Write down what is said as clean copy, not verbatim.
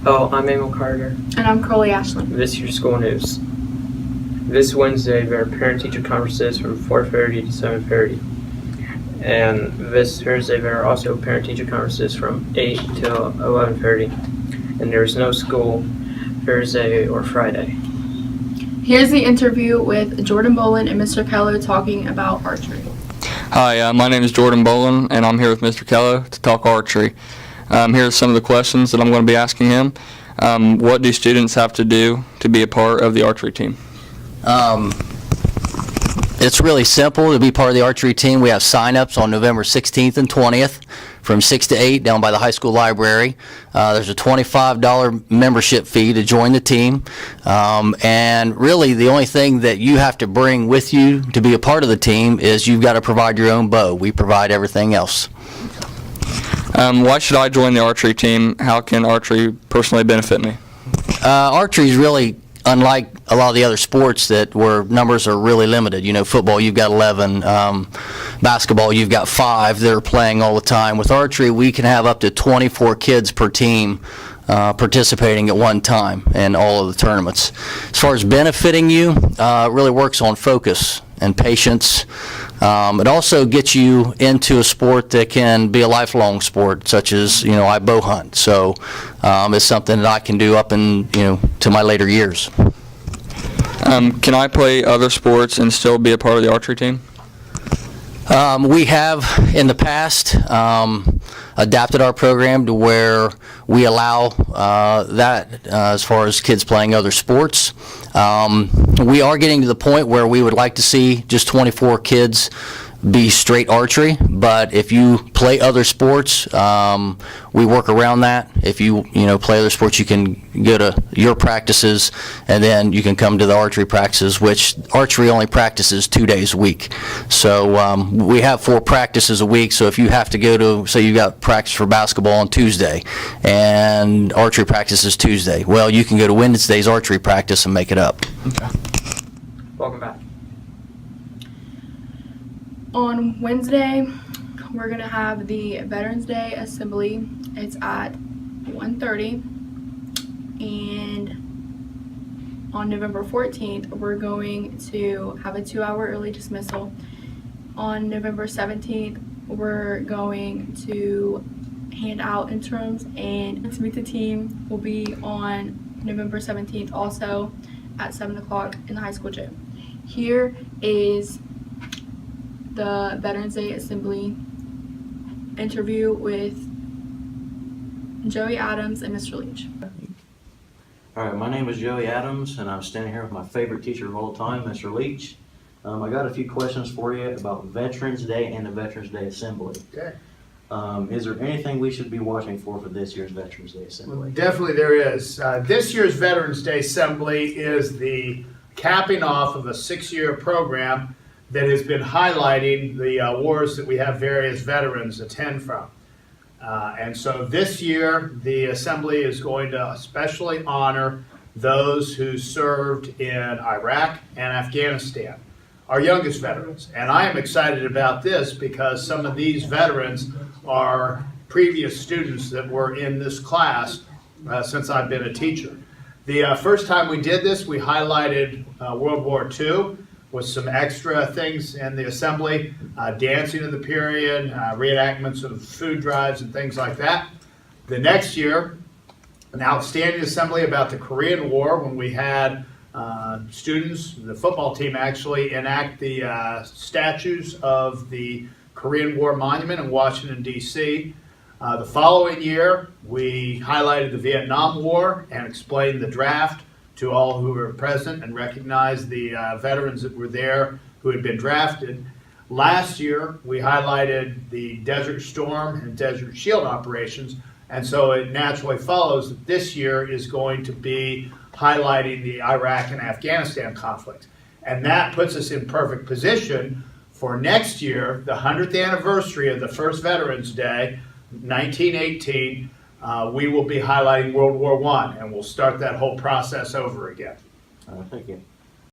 Oh, I'm Emil Carter. And I'm Crowley Ashland. This is your school news. This Wednesday, there are parent-teacher conferences from 4:30 to 7:30. And this Thursday, there are also parent-teacher conferences from 8 till 11:30. And there is no school Thursday or Friday. Here's the interview with Jordan Bolin and Mr. Keller talking about archery. Hi, my name is Jordan Bolin, and I'm here with Mr. Keller to talk archery. Here are some of the questions that I'm going to be asking him. What do students have to do to be a part of the archery team? It's really simple to be part of the archery team. We have sign-ups on November 16th and 20th from 6 to 8 down by the high school library. There's a $25 membership fee to join the team. And really the only thing that you have to bring with you to be a part of the team is you've got to provide your own bow. We provide everything else. Why should I join the archery team? How can archery personally benefit me? Archery is really unlike a lot of the other sports where numbers are really limited. You know, football, you've got 11. Basketball, you've got 5 that are playing all the time. With archery, we can have up to 24 kids per team participating at one time in all of the tournaments. As far as benefiting you, it really works on focus and patience. It also gets you into a sport that can be a lifelong sport, such as, I bow hunt. So it's something that I can do up to my later years. Can I play other sports and still be a part of the archery team? We have in the past adapted our program to where we allow that as far as kids playing other sports. We are getting to the point where we would like to see just 24 kids be straight archery, but if you play other sports, we work around that. If you play other sports, you can go to your practices and then you can come to the archery practices, which archery only practices 2 days a week. So we have 4 practices a week, so if you have to go to, say you got practice for basketball on Tuesday and archery practice is Tuesday, well, you can go to Wednesday's archery practice and make it up. Okay. Welcome back. On Wednesday, we're going to have the Veterans Day Assembly. It's at 1:30. And on November 14th, we're going to have a 2-hour early dismissal. On November 17th, we're going to hand out interims, and to meet the team will be on November 17th also at 7 o'clock in the high school gym. Here is the Veterans Day Assembly interview with Joey Adams and Mr. Leach. All right, my name is Joey Adams, and I'm standing here with my favorite teacher of all time, Mr. Leach. I got a few questions for you about Veterans Day and the Veterans Day Assembly. Okay. Is there anything we should be watching for this year's Veterans Day Assembly? Definitely there is. This year's Veterans Day Assembly is the capping off of a 6-year program that has been highlighting the wars that we have various veterans attend from. And so this year, the Assembly is going to especially honor those who served in Iraq and Afghanistan, our youngest veterans. And I am excited about this because some of these veterans are previous students that were in this class since I've been a teacher. The first time we did this, we highlighted World War II with some extra things in the assembly, dancing of the period, reenactments of food drives and things like that. The next year, an outstanding assembly about the Korean War when we had students, the football team actually, enact the statues of the Korean War Monument in Washington, D.C. The following year, we highlighted the Vietnam War and explained the draft to all who were present and recognized the veterans that were there who had been drafted. Last year, we highlighted the Desert Storm and Desert Shield operations, and so it naturally follows that this year is going to be highlighting the Iraq and Afghanistan conflict. And that puts us in perfect position for next year, the 100th anniversary of the first Veterans Day, 1918, we will be highlighting World War I, and we'll start that whole process over again. Thank you.